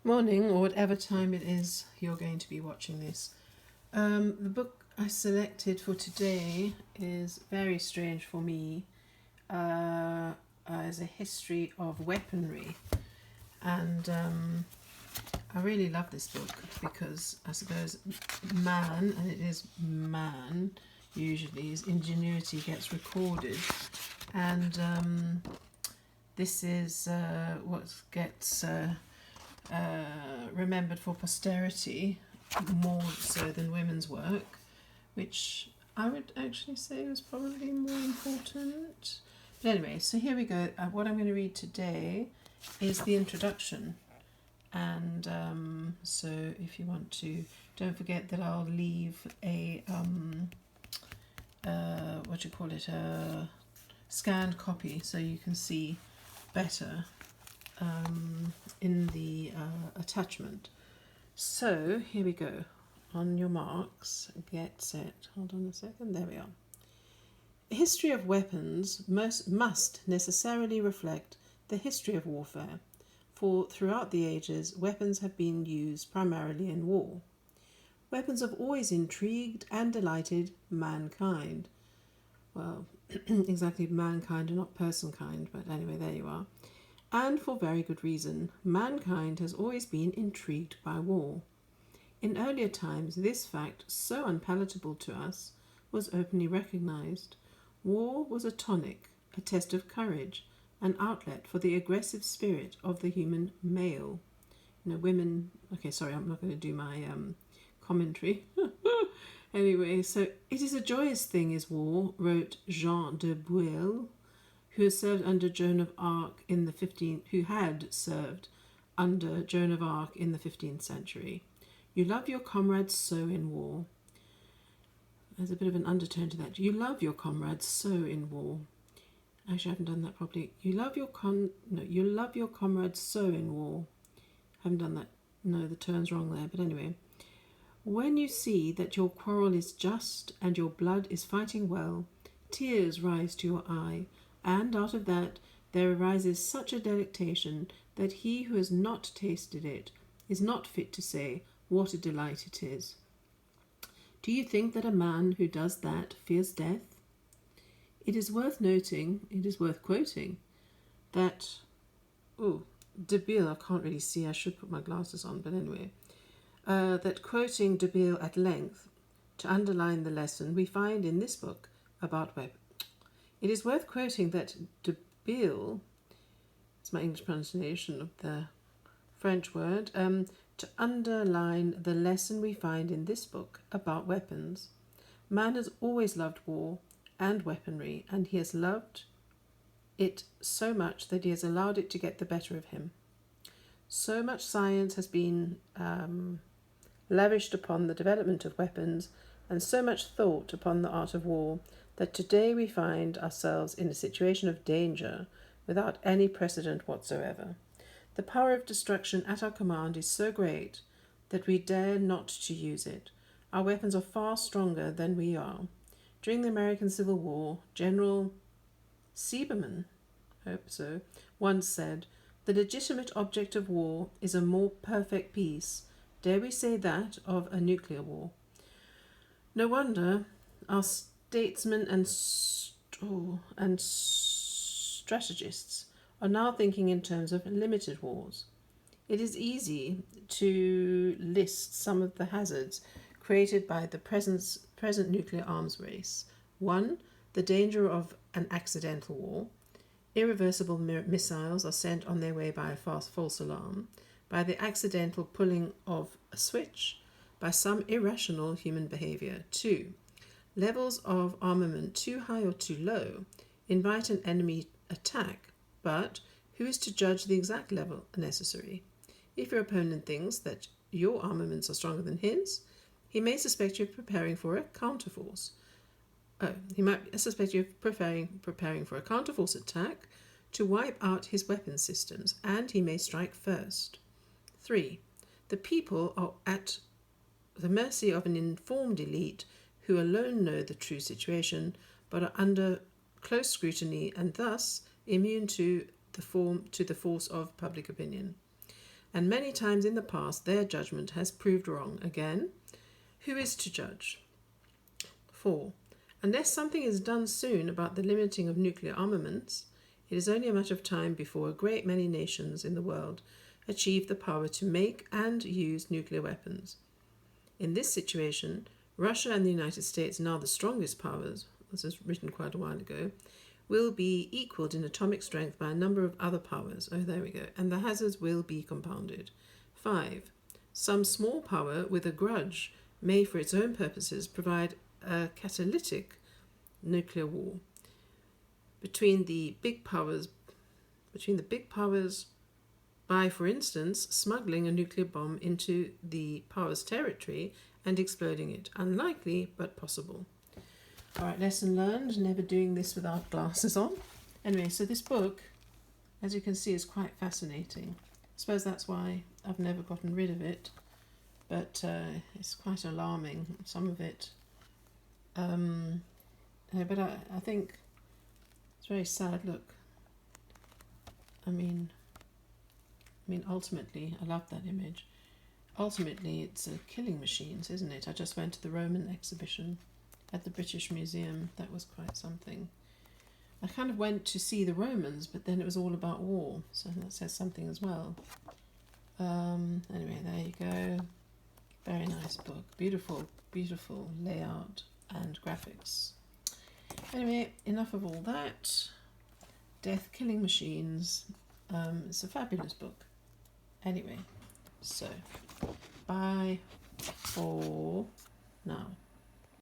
Morning, or whatever time it is you're going to be watching this. The book I selected for today is very strange for me, as a history of weaponry. And I really love this book because I suppose man, and it is man, usually his ingenuity gets recorded. And this is what gets remembered for posterity more so than women's work, which I would actually say was probably more important. But anyway, so here we go. What I'm going to read today is the introduction. And so if you want to, don't forget that I'll leave a, a scanned copy so you can see better in the attachment. So here we go. On your marks, get set. Hold on a second. There we are. A history of weapons must necessarily reflect the history of warfare, for throughout the ages, weapons have been used primarily in war. Weapons have always intrigued and delighted mankind. Well, exactly mankind and not personkind, but anyway, there you are. And for very good reason. Mankind has always been intrigued by war. In earlier times, this fact, so unpalatable to us, was openly recognized. War was a tonic, a test of courage, an outlet for the aggressive spirit of the human male. Women... Okay, sorry, I'm not going to do my commentary. Anyway, so it is a joyous thing, is war, wrote Jean de Bouille, who had served under Joan of Arc in the 15th century. You love your comrades so in war. There's a bit of an undertone to that. You love your comrades so in war. Actually, I haven't done that properly. You love your comrades so in war. I haven't done that. No, the turn's wrong there. But anyway, when you see that your quarrel is just and your blood is fighting well, tears rise to your eye. And out of that there arises such a delectation that he who has not tasted it is not fit to say what a delight it is. Do you think that a man who does that fears death? It is worth quoting, that, de Bouille, I can't really see, I should put my glasses on, but anyway, that quoting de Bouille at length to underline the lesson we find in this book about weapons. It is worth quoting that de Bouille, it's my English pronunciation of the French word, to underline the lesson we find in this book about weapons. Man has always loved war and weaponry, and he has loved it so much that he has allowed it to get the better of him. So much science has been lavished upon the development of weapons, and so much thought upon the art of war, that today we find ourselves in a situation of danger without any precedent whatsoever. The power of destruction at our command is so great that we dare not to use it. Our weapons are far stronger than we are. During the American Civil War, General Sieberman, once said, "The legitimate object of war is a more perfect peace. Dare we say that of a nuclear war?" No wonder our statesmen and strategists are now thinking in terms of limited wars. It is easy to list some of the hazards created by the present nuclear arms race. 1. The danger of an accidental war. Irreversible missiles are sent on their way by a false alarm, by the accidental pulling of a switch, by some irrational human behavior. 2. Levels of armament too high or too low invite an enemy attack, but who is to judge the exact level necessary? If your opponent thinks that your armaments are stronger than his, he may suspect you of preparing for a counterforce. He might suspect you of preparing for a counterforce attack to wipe out his weapon systems, and he may strike first. 3. The people are at the mercy of an informed elite who alone know the true situation, but are under close scrutiny and thus immune to the force of public opinion. and many times in the past their judgment has proved wrong. Again, who is to judge? 4. Unless something is done soon about the limiting of nuclear armaments, it is only a matter of time before a great many nations in the world achieve the power to make and use nuclear weapons. In this situation, Russia and the United States, now the strongest powers, this was written quite a while ago, will be equalled in atomic strength by a number of other powers. Oh, there we go. And the hazards will be compounded. 5. Some small power with a grudge may, for its own purposes, provide a catalytic nuclear war between the big powers by, for instance, smuggling a nuclear bomb into the power's territory and exploding it. Unlikely, but possible. All right, lesson learned, never doing this without glasses on. Anyway, so this book, as you can see, is quite fascinating. I suppose that's why I've never gotten rid of it, but it's quite alarming, some of it. But I think it's very sad. Look, I mean, ultimately, I love that image. Ultimately, it's killing machines, isn't it? I just went to the Roman exhibition at the British Museum. That was quite something. I kind of went to see the Romans, but then it was all about war, so that says something as well. Anyway, there you go. Very nice book. Beautiful, beautiful layout and graphics. Anyway, enough of all that. Death, Killing Machines. It's a fabulous book. Anyway, so bye for now.